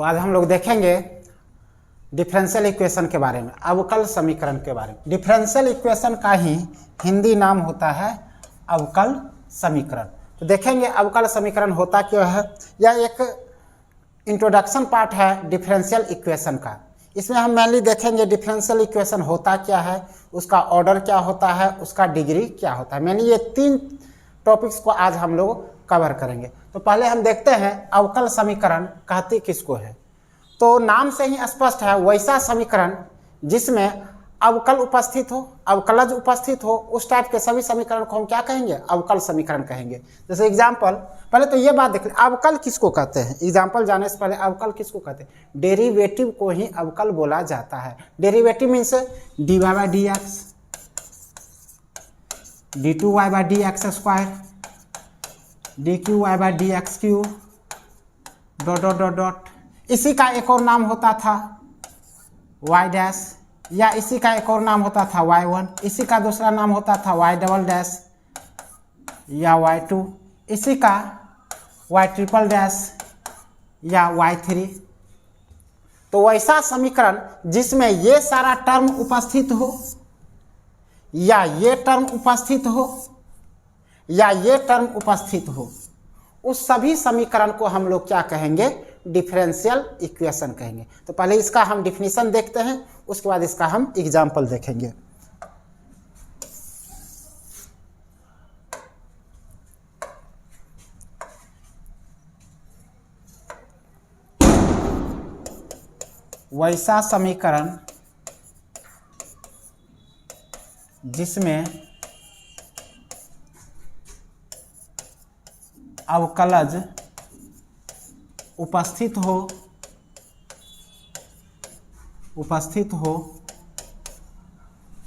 तो आज हम लोग देखेंगे डिफरेंशियल इक्वेशन के बारे में, अवकल समीकरण के बारे में। डिफरेंशियल इक्वेशन का ही हिंदी नाम होता है अवकल समीकरण। तो देखेंगे अवकल समीकरण होता क्यों है। यह एक इंट्रोडक्शन पार्ट है डिफरेंशियल इक्वेशन का। इसमें हम मेनली देखेंगे डिफरेंशियल इक्वेशन होता क्या है, उसका ऑर्डर क्या होता है, उसका डिग्री क्या होता है। मेनली ये 3 टॉपिक्स को आज हम लोग कवर करेंगे। तो पहले हम देखते हैं अवकल समीकरण कहते किसको है। तो नाम से ही स्पष्ट है, वैसा समीकरण जिसमें अवकल उपस्थित हो, अवकलज उपस्थित हो, उस टाइप के सभी समीकरण को हम क्या कहेंगे, अवकल समीकरण कहेंगे। जैसे एग्जाम्पल, पहले तो ये बात देख लें अवकल किसको कहते हैं। एग्जाम्पल जाने से पहले अवकल किसको कहते हैं, डेरिवेटिव को ही अवकल बोला जाता है। Derivative means dy by D x, d2y by D X square, dqy by D x Q dot dot dot dot. इसी का एक और नाम होता था y डैश, या इसी का एक और नाम होता था y1, इसी का दूसरा नाम होता था y डबल डैश या y2, इसी का y ट्रिपल डैश या y3। तो वैसा समीकरण जिसमें ये सारा टर्म उपस्थित हो, या ये टर्म उपस्थित हो, या ये टर्म उपस्थित हो, उस सभी समीकरण को हम लोग क्या कहेंगे, डिफरेंशियल इक्वेशन कहेंगे। तो पहले इसका हम डिफिनीशन देखते हैं, उसके बाद इसका हम एग्जाम्पल देखेंगे। वैसा समीकरण जिसमें अवकलज उपस्थित हो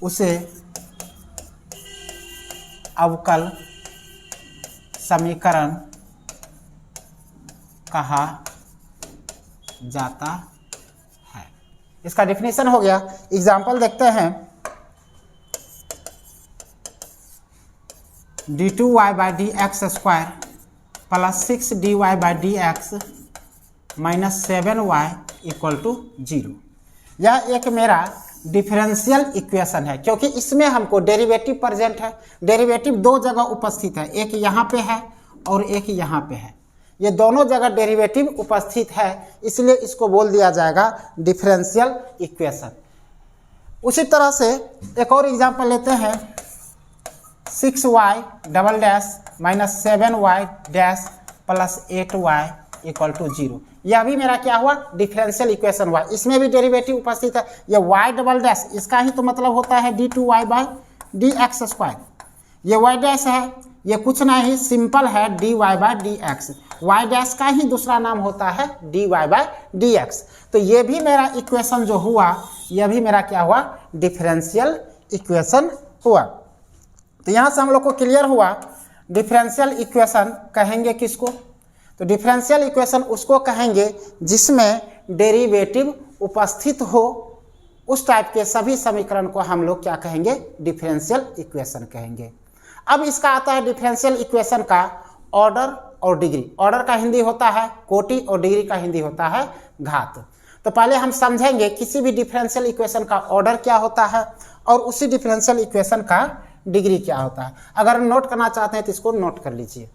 उसे अवकल समीकरण कहा जाता है। इसका डिफिनीशन हो गया। एग्जाम्पल देखते हैं, d2y by D X square plus 6dy by D X minus 7y equal to 0। यह एक मेरा डिफरेंशियल इक्वेशन है, क्योंकि इसमें हमको डेरिवेटिव प्रेजेंट है। डेरिवेटिव 2 जगह उपस्थित है, एक यहाँ पे है और एक यहाँ पे है। ये दोनों जगह डेरिवेटिव उपस्थित है, इसलिए इसको बोल दिया जाएगा डिफरेंशियल इक्वेशन। उसी तरह से एक और एग्जांपल लेते हैं, 6y double dash minus 7y dash plus 8y equal to 0। यह भी मेरा क्या हुआ, डिफरेंशियल इक्वेशन हुआ। इसमें भी डेरिवेटिव उपस्थित है। यह y डबल डैश, इसका ही तो मतलब होता है d2y by D X square. ये y डैश है, ये कुछ नहीं सिंपल है dy by D x. y dash का ही दूसरा नाम होता है dy बाई डी एक्स। तो ये भी मेरा इक्वेशन जो हुआ, यह भी मेरा क्या हुआ, डिफरेंशियल इक्वेशन हुआ। तो यहाँ से हम लोग को क्लियर हुआ डिफरेंशियल इक्वेशन कहेंगे किसको। तो डिफरेंशियल इक्वेशन उसको कहेंगे जिसमें डेरिवेटिव उपस्थित हो, उस टाइप के सभी समीकरण को हम लोग क्या कहेंगे, डिफरेंशियल इक्वेशन कहेंगे। अब इसका आता है डिफरेंशियल इक्वेशन का ऑर्डर और डिग्री। ऑर्डर का हिंदी होता है कोटि और डिग्री का हिंदी होता है घात। तो पहले हम समझेंगे किसी भी डिफरेंशियल इक्वेशन का ऑर्डर क्या होता है और उसी डिफरेंशियल इक्वेशन का डिग्री क्या होता है। अगर नोट करना चाहते हैं तो इसको नोट कर लीजिए।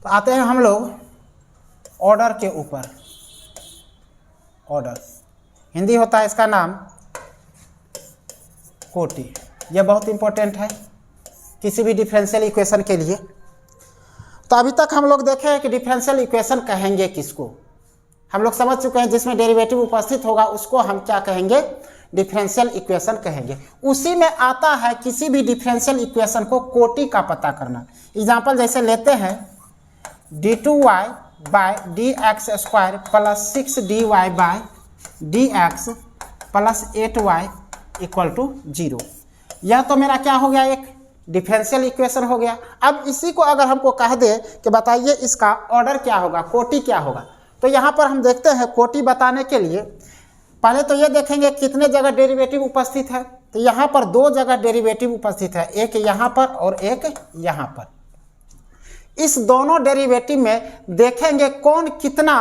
तो आते हैं हम लोग ऑर्डर के ऊपर। ऑर्डर हिंदी होता है इसका नाम कोटि। यह बहुत इंपॉर्टेंट है किसी भी डिफरेंशियल इक्वेशन के लिए। तो अभी तक हम लोग देखे हैं कि डिफरेंशियल इक्वेशन कहेंगे किसको, हम लोग समझ चुके हैं। जिसमें डेरिवेटिव उपस्थित होगा उसको हम क्या कहेंगे, डिफरेंशियल इक्वेशन कहेंगे। उसी में आता है किसी भी डिफरेंशियल इक्वेशन को कोटि का पता करना। एग्जाम्पल जैसे लेते हैं, d2y by D X square plus 6dy by D X plus 8y equal to 0। यह तो मेरा क्या हो गया, एक डिफरेंशियल इक्वेशन हो गया। अब इसी को अगर हमको कह दे कि बताइए इसका ऑर्डर क्या होगा, कोटि क्या होगा, तो यहाँ पर हम देखते हैं कोटि बताने के लिए पहले तो ये देखेंगे कितने जगह डेरिवेटिव उपस्थित है। तो यहाँ पर दो जगह डेरिवेटिव उपस्थित है, एक यहाँ पर और एक यहाँ पर। इस दोनों डेरिवेटिव में देखेंगे कौन कितना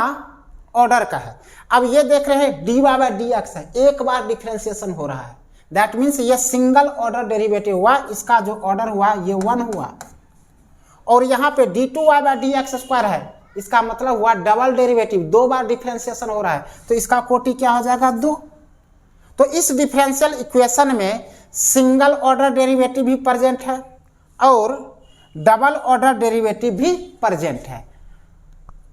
ऑर्डर का है। अब ये देख रहे हैं dy बाय डी एक्स है, एक बार डिफ्रेंसिएशन हो रहा है, दैट मीन्स ये सिंगल ऑर्डर डेरिवेटिव हुआ, इसका जो ऑर्डर हुआ ये 1 हुआ। और यहाँ पे d2y bye d X square है, इसका मतलब हुआ डबल डेरिवेटिव, दो बार डिफ्रेंसिएशन हो रहा है, तो इसका कोटि क्या हो जाएगा 2। तो इस डिफरेंशियल इक्वेशन में सिंगल ऑर्डर डेरिवेटिव भी प्रेजेंट है और डबल ऑर्डर डेरिवेटिव भी प्रेजेंट है।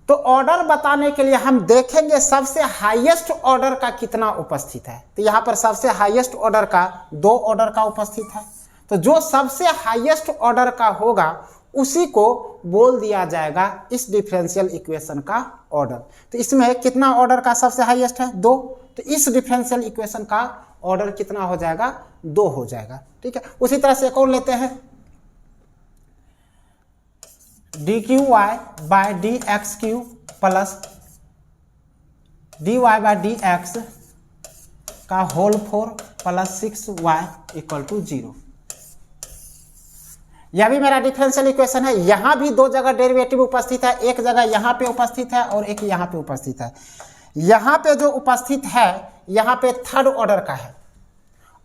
तो ऑर्डर बताने के लिए हम देखेंगे सबसे हाईएस्ट ऑर्डर का कितना उपस्थित है। तो यहाँ पर सबसे हाईएस्ट ऑर्डर का 2 ऑर्डर का उपस्थित है, तो जो सबसे हाईएस्ट ऑर्डर का होगा उसी को बोल दिया जाएगा इस डिफरेंशियल इक्वेशन का ऑर्डर। तो इसमें कितना ऑर्डर का सबसे हाईएस्ट है 2, तो इस डिफरेंशियल इक्वेशन का ऑर्डर कितना हो जाएगा 2 हो जाएगा। ठीक है, उसी तरह से एक और लेते हैं, d cube y by d x cube plus d y by d x का whole 4 plus 6y equal to 0। यह भी मेरा डिफरेंशियल इक्वेशन है। यहां भी दो जगह डेरिवेटिव उपस्थित है, एक जगह यहां पे उपस्थित है और एक यहां पे उपस्थित है। यहां पे जो उपस्थित है यहां पे थर्ड ऑर्डर का है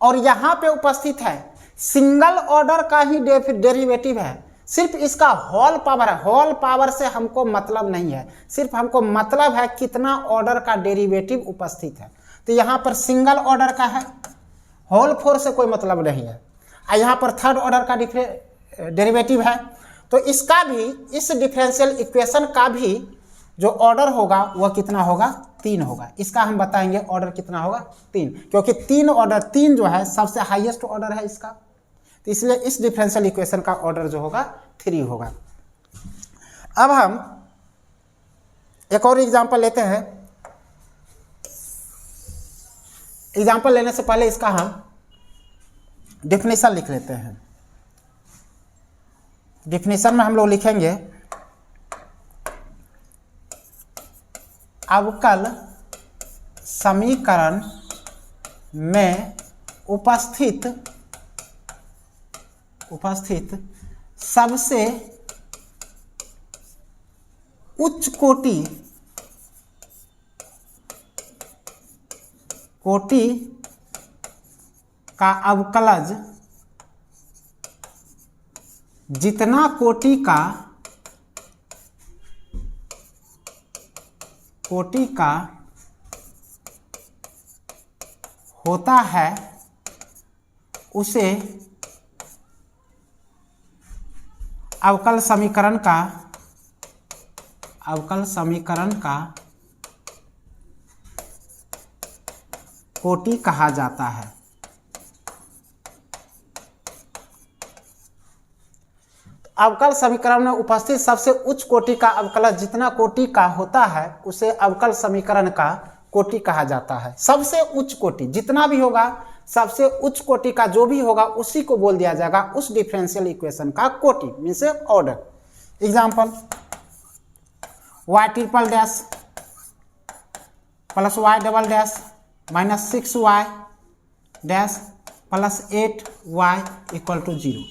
और यहां पे उपस्थित है सिंगल ऑर्डर का ही डेरिवेटिव है, सिर्फ इसका होल पावर है। होल पावर से हमको मतलब नहीं है, सिर्फ हमको मतलब है कितना ऑर्डर का डेरिवेटिव उपस्थित है। तो यहां पर सिंगल ऑर्डर का है, होल 4 से कोई मतलब नहीं है, और यहां पर थर्ड ऑर्डर का डेरिवेटिव है। तो इसका भी, इस डिफरेंशियल इक्वेशन का भी जो ऑर्डर होगा वह कितना होगा 3 होगा। इसका हम बताएंगे ऑर्डर कितना होगा 3, क्योंकि 3 ऑर्डर, 3 जो है सबसे हाईएस्ट ऑर्डर है इसका, तो इसलिए इस डिफरेंशियल इक्वेशन का ऑर्डर जो होगा 3 होगा। अब हम एक और एग्जांपल लेते हैं। एग्जांपल लेने से पहले इसका हम डेफिनेशन लिख लेते हैं। डेफिनेशन में हम लोग लिखेंगे अवकल समीकरण में उपस्थित सबसे उच्च कोटि का अवकलज जितना कोटि का होता है उसे अवकल समीकरण का कोटि कहा जाता है। अवकल समीकरण में उपस्थित सबसे उच्च कोटि का अवकलज जितना कोटि का होता है उसे अवकल समीकरण का कोटि कहा जाता है। सबसे उच्च कोटि जितना भी होगा, सबसे उच्च कोटि का जो भी होगा उसी को बोल दिया जाएगा उस डिफरेंशियल इक्वेशन का कोटि, means order. Example, y triple dash plus y double dash minus 6y dash plus 8y equal to 0।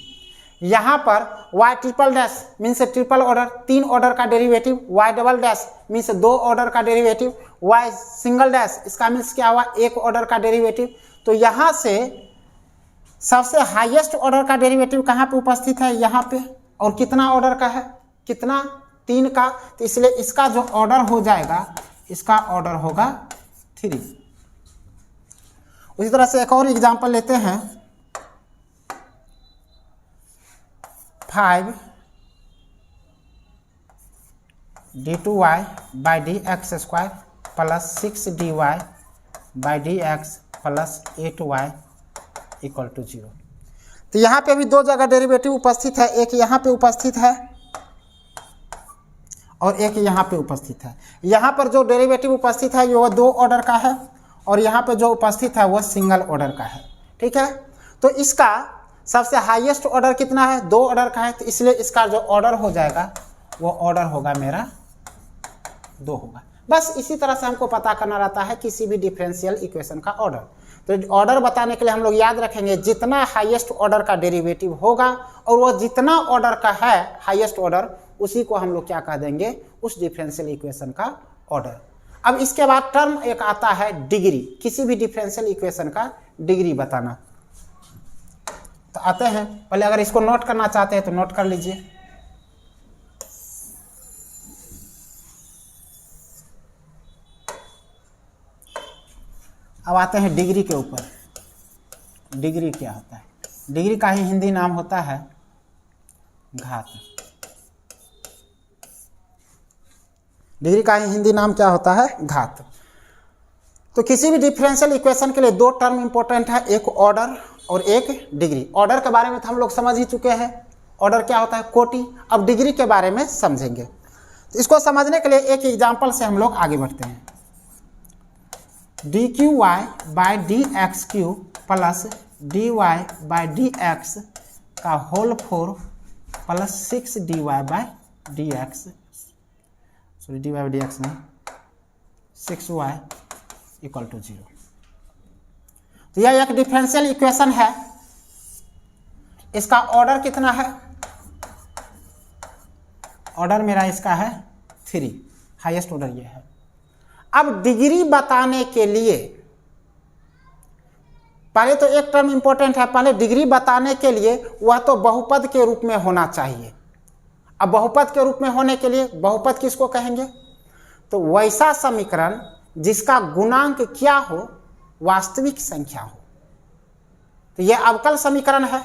यहाँ पर y triple dash means triple order, 3 order का derivative, y double dash means 2 order का derivative, y single dash इसका means क्या हुआ 1 order का derivative. तो यहाँ से सबसे हाईएस्ट ऑर्डर का डेरिवेटिव कहाँ पे उपस्थित है, यहाँ पे, और कितना ऑर्डर का है, कितना 3 का, तो इसलिए इसका जो ऑर्डर हो जाएगा, इसका ऑर्डर होगा 3। उसी तरह से एक और एग्जांपल लेते हैं, 5 d2y by D X square plus 6 dy by D X plus 8y equal to 0। तो यहाँ पे भी दो जगह डेरिवेटिव उपस्थित है, एक यहाँ पे उपस्थित है और एक यहाँ पे उपस्थित है। यहाँ पर जो डेरिवेटिव उपस्थित है वो 2 ऑर्डर का है और यहाँ पे जो उपस्थित है वो सिंगल ऑर्डर का है। ठीक है, तो इसका सबसे हाईएस्ट ऑर्डर कितना है, 2 ऑर्डर का है, तो इसलिए इसका जो ऑर्डर हो जाएगा वो ऑर्डर होगा मेरा 2 होगा। बस इसी तरह से हमको पता करना रहता है किसी भी डिफरेंशियल इक्वेशन का ऑर्डर। तो ऑर्डर बताने के लिए हम लोग याद रखेंगे जितना हाईएस्ट ऑर्डर का डेरिवेटिव होगा और वो जितना ऑर्डर का है हाईएस्ट ऑर्डर, उसी को हम लोग क्या कह देंगे, उस डिफरेंशियल इक्वेशन का ऑर्डर। अब इसके बाद टर्म एक आता है डिग्री, किसी भी डिफरेंशियल इक्वेशन का डिग्री बताना। तो आते हैं, पहले अगर इसको नोट करना चाहते हैं तो नोट कर लीजिए। अब आते हैं डिग्री के ऊपर। डिग्री क्या होता है? डिग्री का ही हिंदी नाम होता है घात। डिग्री का ही हिंदी नाम क्या होता है? घात। तो किसी भी डिफरेंशियल इक्वेशन के लिए दो टर्म इंपॉर्टेंट है, एक ऑर्डर और एक डिग्री। ऑर्डर के बारे में तो हम लोग समझ ही चुके हैं, ऑर्डर क्या होता है? कोटि। अब डिग्री के बारे में समझेंगे। तो इसको समझने के लिए एक एग्जांपल से हम लोग आगे बढ़ते हैं। D cube y by D x cube plus d y by D x का whole 4 plus 6 d y by D x, sorry d y by D x नहीं, 6y इक्वल टू 0। तो यह एक डिफरेंशियल इक्वेशन है। इसका order कितना है? Order मेरा इसका है 3, हाईएस्ट ऑर्डर ये है। अब डिग्री बताने के लिए पहले तो एक टर्म इंपॉर्टेंट है, पहले डिग्री बताने के लिए वह तो बहुपद के रूप में होना चाहिए। अब बहुपद के रूप में होने के लिए बहुपद किसको कहेंगे? तो वैसा समीकरण जिसका गुणांक क्या हो? वास्तविक संख्या हो। तो यह अवकल समीकरण है।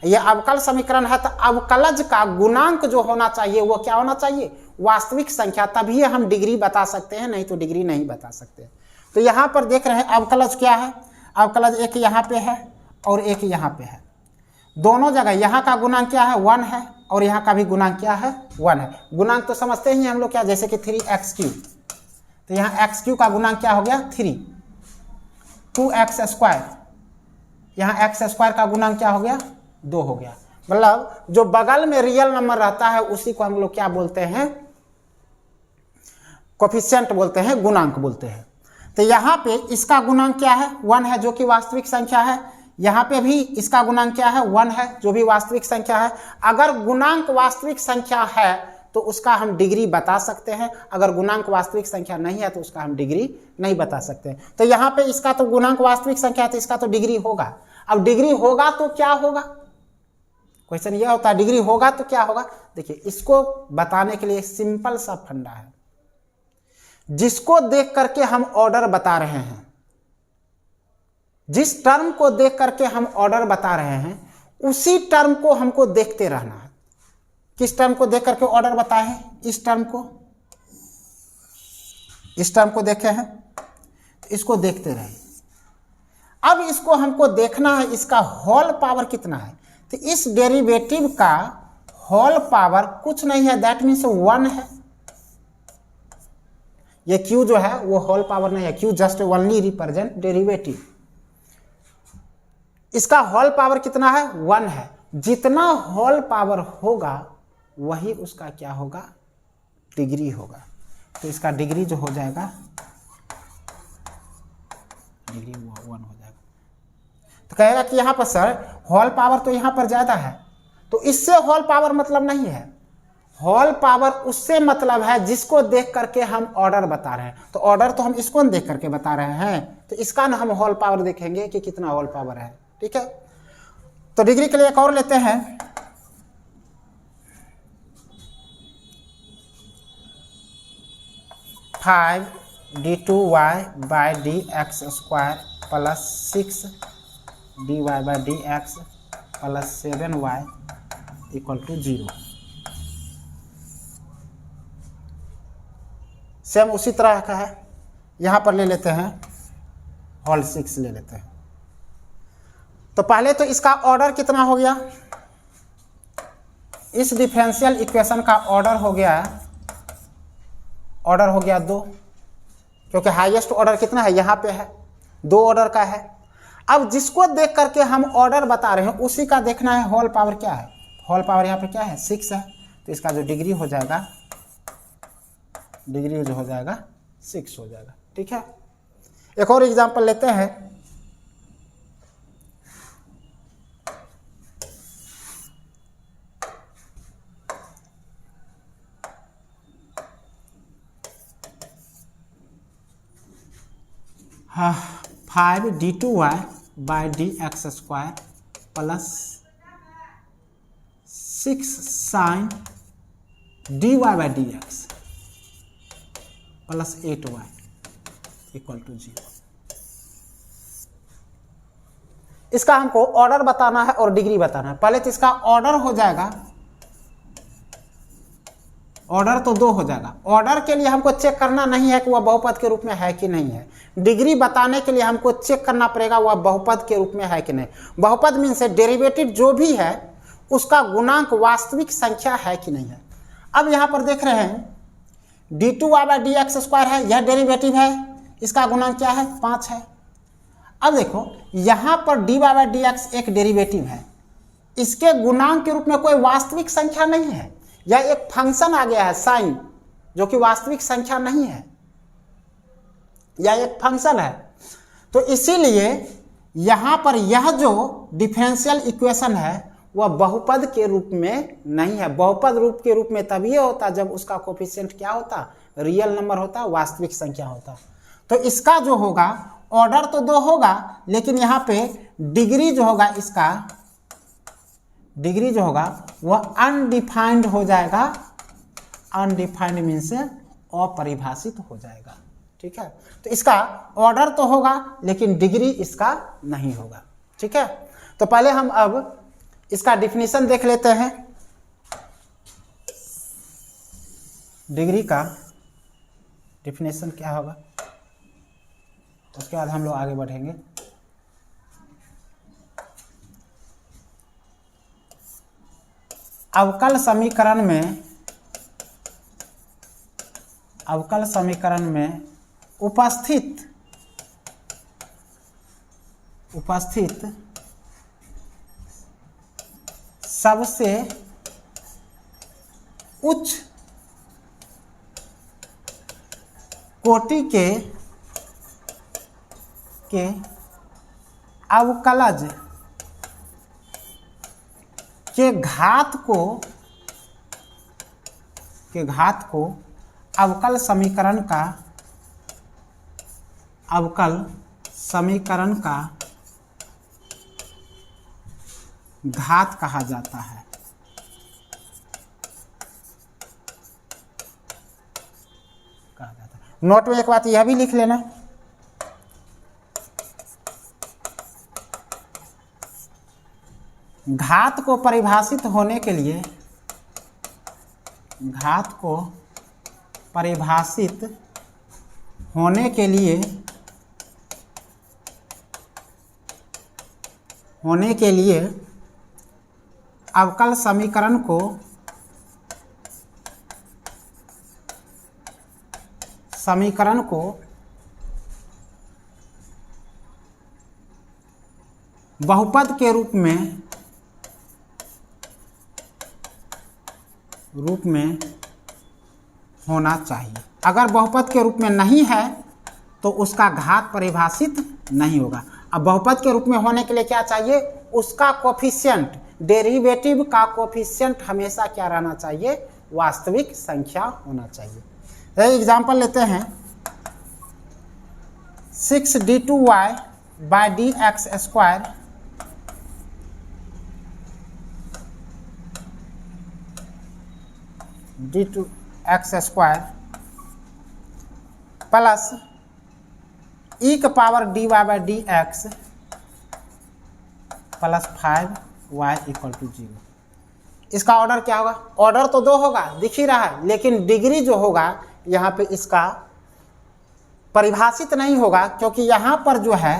यह अवकल समीकरण है तो अवकलज का गुणांक जो होना चाहिए वो क्या होना चाहिए? वास्तविक संख्या। तभी हम डिग्री बता सकते हैं, नहीं तो डिग्री नहीं बता सकते। तो यहां पर देख रहे हैं अवकलज क्या है? अवकलज एक यहां पे है और एक यहां पे है। दोनों जगह यहां का गुणांक क्या है? 1 है और यहां का भी गुणांक क्या है? 1 है। गुणांक तो समझते ही हम लोग क्या, जैसे कि 3x3। तो यहां x3 का गुणांक क्या हो गया? 3। 2x², यहां x² का गुणांक क्या हो गया? 2 हो गया। मतलब जो बगल में रियल नंबर रहता है उसी को हम लोग क्या बोलते हैं? कोफिशिएंट बोलते हैं, गुणांक बोलते हैं। तो यहाँ पे इसका गुणांक क्या है? 1 है, जो कि वास्तविक संख्या है। यहाँ पे भी इसका गुणांक क्या है? 1 है, जो भी वास्तविक संख्या है। अगर गुणांक वास्तविक संख्या है तो उसका हम डिग्री बता सकते हैं, अगर गुणांक वास्तविक संख्या नहीं है तो उसका हम डिग्री नहीं बता सकते। तो यहाँ पे इसका तो गुणांक वास्तविक संख्या है तो इसका तो डिग्री होगा। अब डिग्री होगा तो क्या होगा? क्वेश्चन यह होता है डिग्री होगा तो क्या होगा। देखिए, इसको बताने के लिए सिंपल सा फंडा है। जिसको देख करके हम ऑर्डर बता रहे हैं, जिस टर्म को देख करके हम ऑर्डर बता रहे हैं, उसी टर्म को हमको देखते रहना है। किस टर्म को देख करके ऑर्डर बताए हैं? इस टर्म को, इस टर्म को देखे हैं, इसको देखते रहे। अब इसको हमको देखना है इसका होल पावर कितना है। तो इस डेरिवेटिव का होल पावर कुछ नहीं है, दैट मीन्स 1 है। ये q जो है वो होल पावर नहीं है, q just only represent derivative. इसका होल पावर कितना है? 1 है। जितना होल पावर होगा वही उसका क्या होगा? डिग्री होगा। तो इसका डिग्री जो हो जाएगा, डिग्री 1 हो जाएगा। तो कहेगा कि यहां पर सर होल पावर तो यहां पर ज्यादा है, तो इससे होल पावर मतलब नहीं है। होल पावर उससे मतलब है जिसको देख करके हम ऑर्डर बता रहे हैं। तो ऑर्डर तो हम इसको देख करके बता रहे हैं, तो इसका ना हम होल पावर देखेंगे कि कितना होल पावर है। ठीक है, तो डिग्री के लिए एक और लेते हैं। Five d2y by dx² plus 6 dy by dx plus 7y equal to 0। Same उसी तरह का है, यहां पर ले लेते हैं होल 6 ले लेते हैं। तो पहले तो इसका ऑर्डर कितना हो गया? इस डिफरेंशियल इक्वेशन का ऑर्डर हो गया, ऑर्डर हो गया 2, क्योंकि हाईएस्ट ऑर्डर कितना है? यहां पे है, 2 ऑर्डर का है। अब जिसको देख करके हम ऑर्डर बता रहे हैं उसी का देखना है होल पावर क्या है। होल पावर यहाँ पे क्या है? 6 है। तो इसका जो डिग्री हो जाएगा, डिग्री जो हो जाएगा 6 हो जाएगा। ठीक है, एक और एग्जांपल लेते हैं। हाँ, 5d2y by dx² plus 6 sine dy by dx plus 8y equal to 0। इसका हमको ऑर्डर बताना है और डिग्री बताना है। पहले तो इसका ऑर्डर हो जाएगा, ऑर्डर तो 2 हो जाएगा। ऑर्डर के लिए हमको चेक करना नहीं है कि वह बहुपद के रूप में है कि नहीं है। डिग्री बताने के लिए हमको चेक करना पड़ेगा वह बहुपद के रूप में है कि नहीं। बहुपद मीन से डेरिवेटिव जो भी है उसका गुणांक वास्तविक संख्या है कि नहीं है। अब यहाँ पर देख रहे हैं d2y बाई dx² है, यह डेरिवेटिव है, इसका गुणांक क्या है 5 है। अब देखो यहाँ पर dy बाई dx एक डेरिवेटिव है, इसके गुणांक के रूप में कोई वास्तविक संख्या नहीं है। यह एक फंक्शन आ गया है साइन, जो कि वास्तविक संख्या नहीं है, यह एक फंक्शन है। तो इसीलिए यहाँ पर यह जो डिफरेंशियल इक्वेशन है वह बहुपद के रूप में नहीं है। बहुपद रूप के रूप में तभी होता जब उसका कोफिशिएंट क्या होता, रियल नंबर होता, वास्तविक संख्या होता। तो इसका जो होगा ऑर्डर तो 2 होगा, लेकिन यहाँ पे डिग्री जो होगा, इसका डिग्री जो होगा वह अनडिफाइंड हो जाएगा। अनडिफाइंड मीन्स अपरिभाषित हो जाएगा। ठीक है, तो इसका ऑर्डर तो होगा लेकिन डिग्री इसका नहीं होगा। ठीक है, तो पहले हम अब इसका डिफिनीशन देख लेते हैं। डिग्री का डिफिनीशन क्या होगा, उसके बाद हम लोग आगे बढ़ेंगे। अवकल समीकरण में उपस्थित सबसे उच्च कोटि के अवकलज के घात को अवकल समीकरण का घात कहा जाता है। नोट में एक बात यह भी लिख लेना, घात को परिभाषित होने के लिए, घात को परिभाषित होने के लिए अवकल समीकरण को बहुपद के रूप में होना चाहिए। अगर बहुपद के रूप में नहीं है तो उसका घात परिभाषित नहीं होगा। अब बहुपद के रूप में होने के लिए क्या चाहिए, उसका कोफिशिएंट, डेरिवेटिव का कोफिशिएंट हमेशा क्या रहना चाहिए, वास्तविक संख्या होना चाहिए। एग्जाम्पल लेते हैं, 6d2y by dx² d2x² plus e की power dy by dx plus 5y equal to 0। इसका ऑर्डर क्या होगा, ऑर्डर तो 2 होगा, दिख ही रहा है, लेकिन डिग्री जो होगा यहाँ पे इसका परिभाषित नहीं होगा, क्योंकि यहाँ पर जो है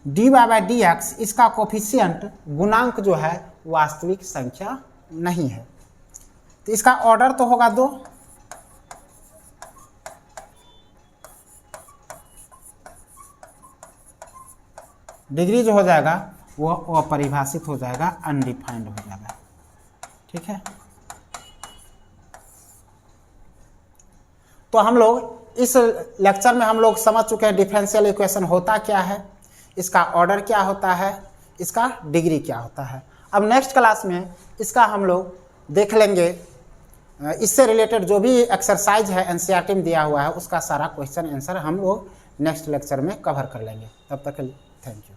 dy बाई dx इसका कोफिशिएंट गुणांक जो है वास्तविक संख्या नहीं है। तो इसका ऑर्डर तो होगा 2, डिग्री जो हो जाएगा वो अपरिभाषित हो जाएगा, अनडिफाइंड हो जाएगा। ठीक है, तो हम लोग इस लेक्चर में हम लोग समझ चुके हैं डिफरेंशियल इक्वेशन होता क्या है, इसका ऑर्डर क्या होता है, इसका डिग्री क्या होता है। अब नेक्स्ट क्लास में इसका हम लोग देख लेंगे, इससे रिलेटेड जो भी एक्सरसाइज है एनसीईआरटी में दिया हुआ है उसका सारा क्वेश्चन आंसर हम लोग नेक्स्ट लेक्चर में कवर कर लेंगे। तब तक के लिए थैंक यू।